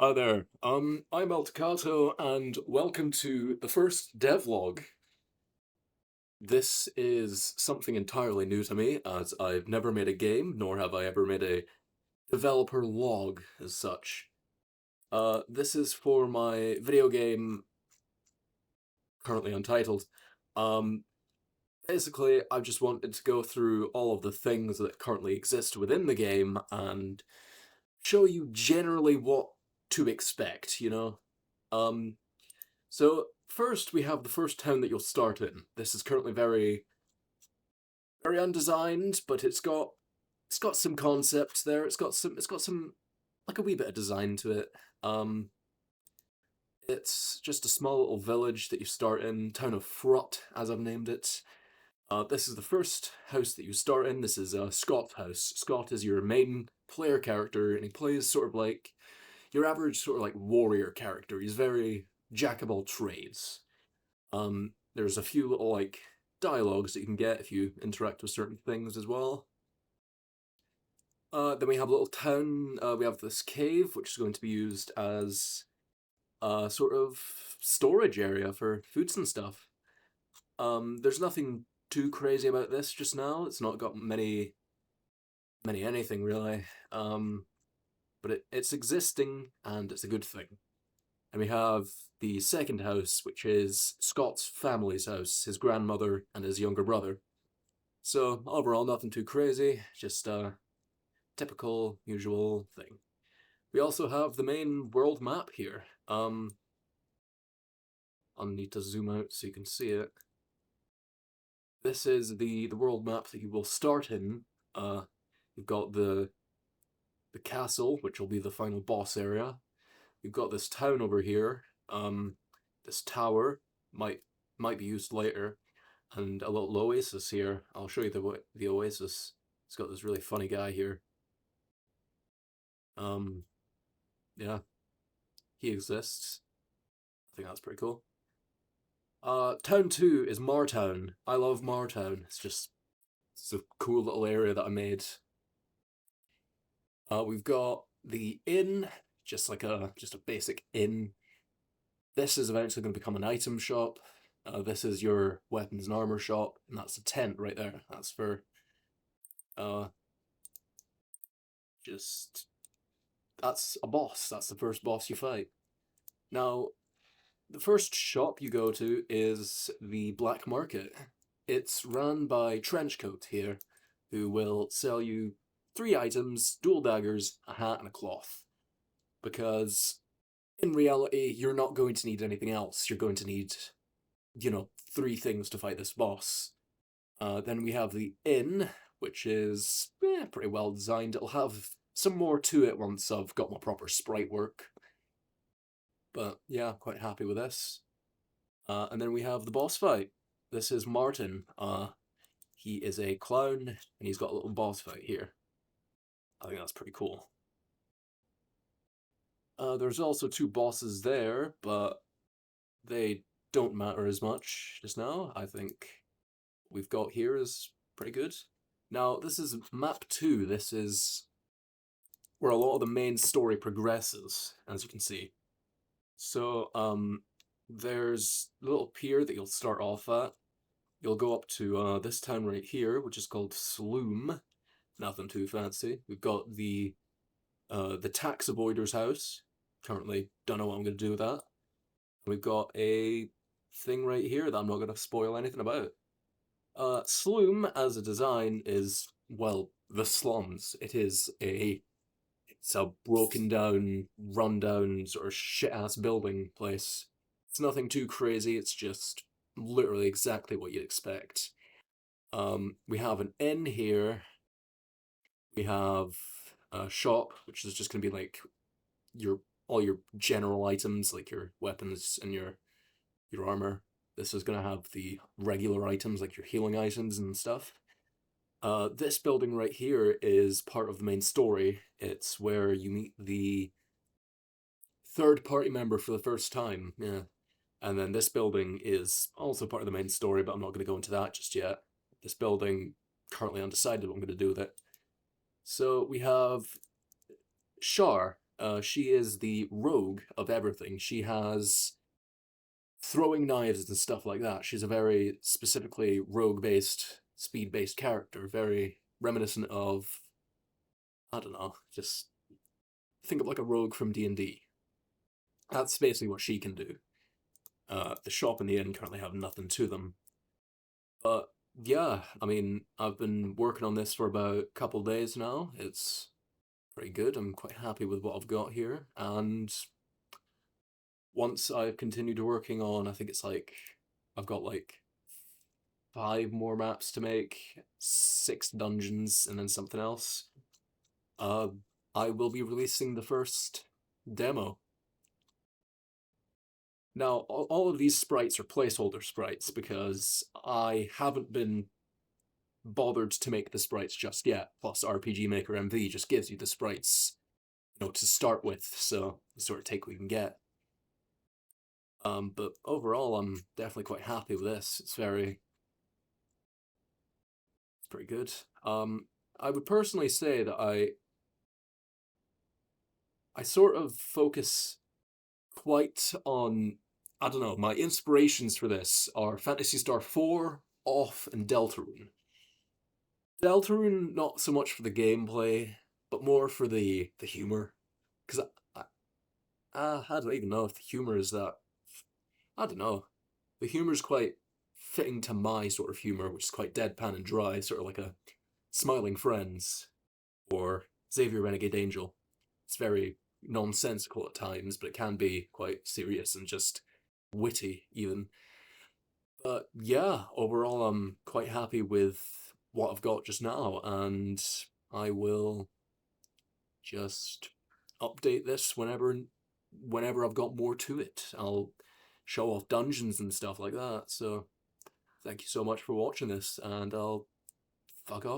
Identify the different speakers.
Speaker 1: Hi there. I'm Altcato, and welcome to the first devlog. This is something entirely new to me, as I've never made a game, nor have I ever made a developer log as such. This is for my video game, currently untitled. Um, Basically, I just wanted to go through all of the things that currently exist within the game and show you generally what to expect, you know? Um, So first we have the first town that you'll start in. This is currently very undesigned, but it's got some concept there. It's got some like a wee bit of design to it. Um it's just a small little village that you start in, town of Frot, as I've named it. This is the first house that you start in. This is Scott's house. Scott is your main player character, and he plays sort of like your average sort of like warrior character. He's very jack of all trades. There's a few little like dialogues that you can get if you interact with certain things as well. Then we have a little town. We have this cave, which is going to be used as a sort of storage area for foods and stuff. There's nothing too crazy about this just now. It's not got many anything really. But it's existing and it's a good thing. And we have the second house, which is Scott's family's house, his grandmother and his younger brother. So overall, nothing too crazy, just a typical, usual thing. We also have the main world map here. I'll need to zoom out so you can see it. This is the world map that you will start in. You've got the castle, which will be the final boss area. You've got this town over here. This tower might be used later, and a little oasis here. I'll show you the oasis. It's got this really funny guy here. Um, yeah, he exists. I think that's pretty cool. Town 2 is Martown. I love Martown. It's a cool little area that I made. We've got the inn, just a basic inn. This is eventually going to become an item shop. This is your weapons and armor shop, and that's a tent right there. That's for uh just that's a boss. That's the first boss you fight. Now, the first shop you go to is the Black Market. It's run by Trenchcoat here, who will sell you 3 items, dual daggers, a hat, and a cloth. Because in reality, you're not going to need anything else. You're going to need, 3 things to fight this boss. Then we have the inn, which is pretty well designed. It'll have some more to it once I've got my proper sprite work. But yeah, quite happy with this. And then we have the boss fight. This is Martin. He is a clown, and he's got a little boss fight here. I think that's pretty cool. There's also 2 bosses there, but they don't matter as much just now. I think what we've got here is pretty good. Now, this is map 2. This is where a lot of the main story progresses, as you can see. So, there's a little pier that you'll start off at. You'll go up to this town right here, which is called Sloom. Nothing too fancy. We've got the tax avoider's house. Currently, don't know what I'm going to do with that. We've got a thing right here that I'm not going to spoil anything about. Sloom, as a design, is, well, the slums. It's a broken down, run down, sort of shit ass building place. It's nothing too crazy, it's just literally exactly what you'd expect. We have an inn here. We have a shop, which is just gonna be like all your general items, like your weapons and your armor. This is gonna have the regular items, like your healing items and stuff. This building right here is part of the main story. It's where you meet the third party member for the first time. Yeah. And then this building is also part of the main story, but I'm not going to go into that just yet. This building, currently undecided what I'm going to do with it. So we have Shar. She is the rogue of everything. She has throwing knives and stuff like that. She's a very specifically rogue-based, speed-based character, very reminiscent of, I don't know, just think of like a rogue from D&D. That's basically what she can do. The shop and the inn currently have nothing to them. But yeah, I mean, I've been working on this for about a couple days now. It's pretty good. I'm quite happy with what I've got here. And once I've continued working on, I think it's like, I've got like 5 more maps to make, 6 dungeons, and then something else. Uh, I will be releasing the first demo. Now, all of these sprites are placeholder sprites because I haven't been bothered to make the sprites just yet. Plus, RPG Maker MV just gives you the sprites, to start with, so you sort of take what you can get. But overall, I'm definitely quite happy with this. It's pretty good. I would personally say that I sort of focus quite on, I don't know, my inspirations for this are Phantasy Star 4, Off, and Deltarune. Deltarune, not so much for the gameplay, but more for the humor. Because I don't even know if the humor is that. I don't know. The humor is quite fitting to my sort of humor, which is quite deadpan and dry, sort of like a Smiling Friends or Xavier Renegade Angel. It's very nonsensical at times, but it can be quite serious and just witty, even. But yeah, overall, I'm quite happy with what I've got just now, and I will just update this whenever I've got more to it. I'll show off dungeons and stuff like that. So thank you so much for watching this, and I'll fuck off.